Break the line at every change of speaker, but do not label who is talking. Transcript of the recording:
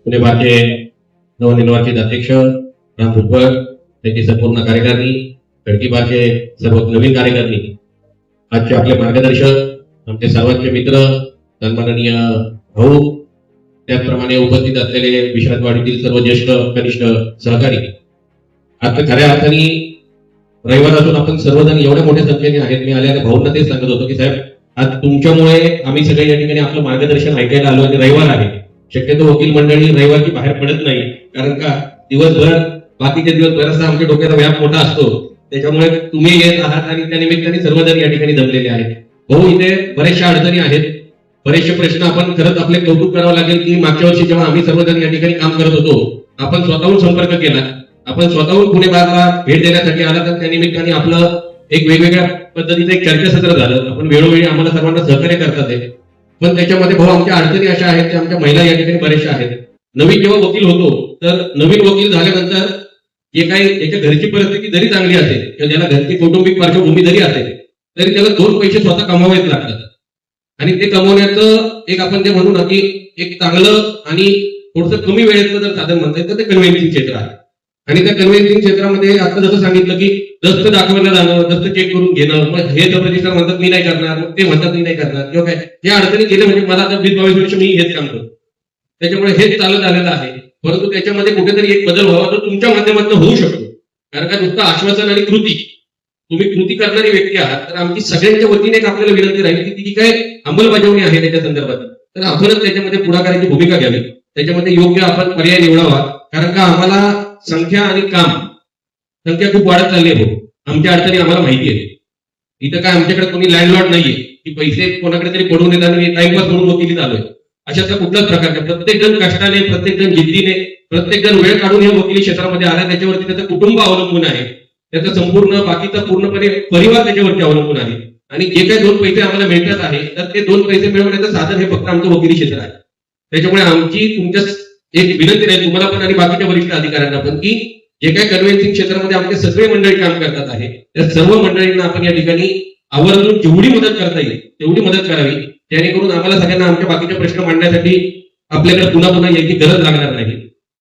पुणे बारचे नवनिर्वाचित अध्यक्ष राम भुजबळ, त्याची संपूर्ण कार्यकारिणी, खडकी बारचे सर्व नवीन कार्यकारिणी, आजचे आपले मार्गदर्शक, आमचे सर्वांचे मित्र, सन्माननीय भाऊ, त्याचप्रमाणे उपस्थित असलेले विश्रांतवाडीतील सर्व ज्येष्ठ कनिष्ठ सहकारी. आता खऱ्या अर्थाने रविवार असून आपण सर्वजण एवढ्या मोठ्या संख्येने आहेत. मी आल्याने भाऊंना तेच सांगत होतो की साहेब, आज तुमच्यामुळे आम्ही सगळे या ठिकाणी आपलं मार्गदर्शन ऐकायला आलो आणि रविवार आहे. शक्यतो वकील मंडळी रविवारची बाहेर पडत नाही, कारण का दिवसभर बाकीचे दिवस बराचसा आमच्या डोक्याचा व्याप मोठा असतो. त्याच्यामुळे तुम्ही येत आहात आणि त्या निमित्ताने सर्वजण या ठिकाणी जमलेले आहेत. भाऊ, इथे बऱ्याचशा अडचणी आहेत, बरेचसे प्रश्न. आपण खरंच आपले कौतुक करावं लागेल की मागच्या वर्षी जेव्हा आम्ही सर्वजण या ठिकाणी काम करत होतो, आपण स्वतःहून संपर्क केला, आपण स्वतःहून पुणे बारला भेट देण्यासाठी आला, तर त्या निमित्ताने आपलं एक वेगवेगळ्या पद्धतीचं एक चर्चासत्र झालं. आपण वेळोवेळी आम्हाला सर्वांना सहकार्य करतात आहे. पण त्याच्यामध्ये भाऊ आमच्या अडचणी अशा आहेत की आमच्या महिला या ठिकाणी बऱ्याचशा आहेत. नवीन जेव्हा वकील होतो, तर नवीन वकील झाल्यानंतर जे काही त्याच्या घरची परिस्थिती जरी चांगली असेल किंवा ज्याला घरची कौटुंबिक पार्श्वभूमी जरी असेल, तरी त्याला 2 पैसे स्वतः कमावावेच लागतात. आणि ते कमवण्याचं एक आपण जे म्हणू ना की एक चांगलं आणि थोडंसं कमी वेळेतलं जर साधन म्हणता येईल तर ते कन्व्हेन्सिंग क्षेत्र आहे. आणि त्या कन्व्हेन्सिंग क्षेत्रामध्ये आता जसं सांगितलं की दस्त दाखवायला जाणं, दस्त चेक करून घेणं, मग हे जर रजिस्टर म्हणतात मी नाही करणार, मग ते म्हणतात मी नाही करणार किंवा काय, या अडचणी गेल्या. म्हणजे मला आता 20-22 वर्ष मी हेच काम करतो, त्याच्यामुळे हेच चालत आलेलं आहे. परंतु त्याच्यामध्ये कुठेतरी एक बदल व्हावा, तो तुमच्या माध्यमातून होऊ शकतो. कारण का नुसतं आश्वासन आणि कृती, तुम्ही कृती करणारी व्यक्ती आहात, तर आमची सगळ्यांच्या वतीने एक आपल्याला विनंती राहील की ती जी काय अंमलबजावणी आहे त्याच्या संदर्भात, तर आपणच त्याच्यामध्ये पुढाकाराची भूमिका घ्यावी, त्याच्यामध्ये योग्य आपण पर्याय निवडावा. कारण का आम्हाला संख्या आणि काम, संख्या खूप वाढत चालली आहे. आमच्या अडचणी आम्हाला माहिती आहे. इथं काय आमच्याकडे कोणी लँडलॉर्ड नाहीये की पैसे कोणाकडे तरी पडून येतात आणि टाइमपास म्हणून वकिलीत आलोय, अशाचा कुठलाच प्रकार नाही. प्रत्येक जण कष्टाने, प्रत्येक जण जिद्दीने, प्रत्येक जण वेळ काढून या वकिली क्षेत्रामध्ये आला. त्याच्यावरती त्याचं कुटुंब अवलंबून आहे, त्याचा संपूर्ण बाकीचा पूर्णपणे परिवार त्याच्यावरती अवलंबून आहे. आणि जे काही 2 पैसे आम्हाला मिळतात आहे, तर ते 2 पैसे मिळवण्याचं साधन हे फक्त आमचं वकिली क्षेत्र आहे. त्याच्यामुळे आमची तुमच्या एक विनंती नाही, तुम्हाला पण आणि बाकीच्या वरिष्ठ अधिकाऱ्यांना पण, की जे काही कन्व्हेन्सिंग क्षेत्रामध्ये आमचे सगळे मंडळी काम करतात आहे, त्या सर्व मंडळींना आपण या ठिकाणी आवर्जून जेवढी मदत करता येईल तेवढी मदत करावी, जेणेकरून आम्हाला सगळ्यांना आमच्या बाकीचे प्रश्न मांडण्यासाठी आपल्याकडे पुन्हा पुन्हा यायची गरज लागणार नाही.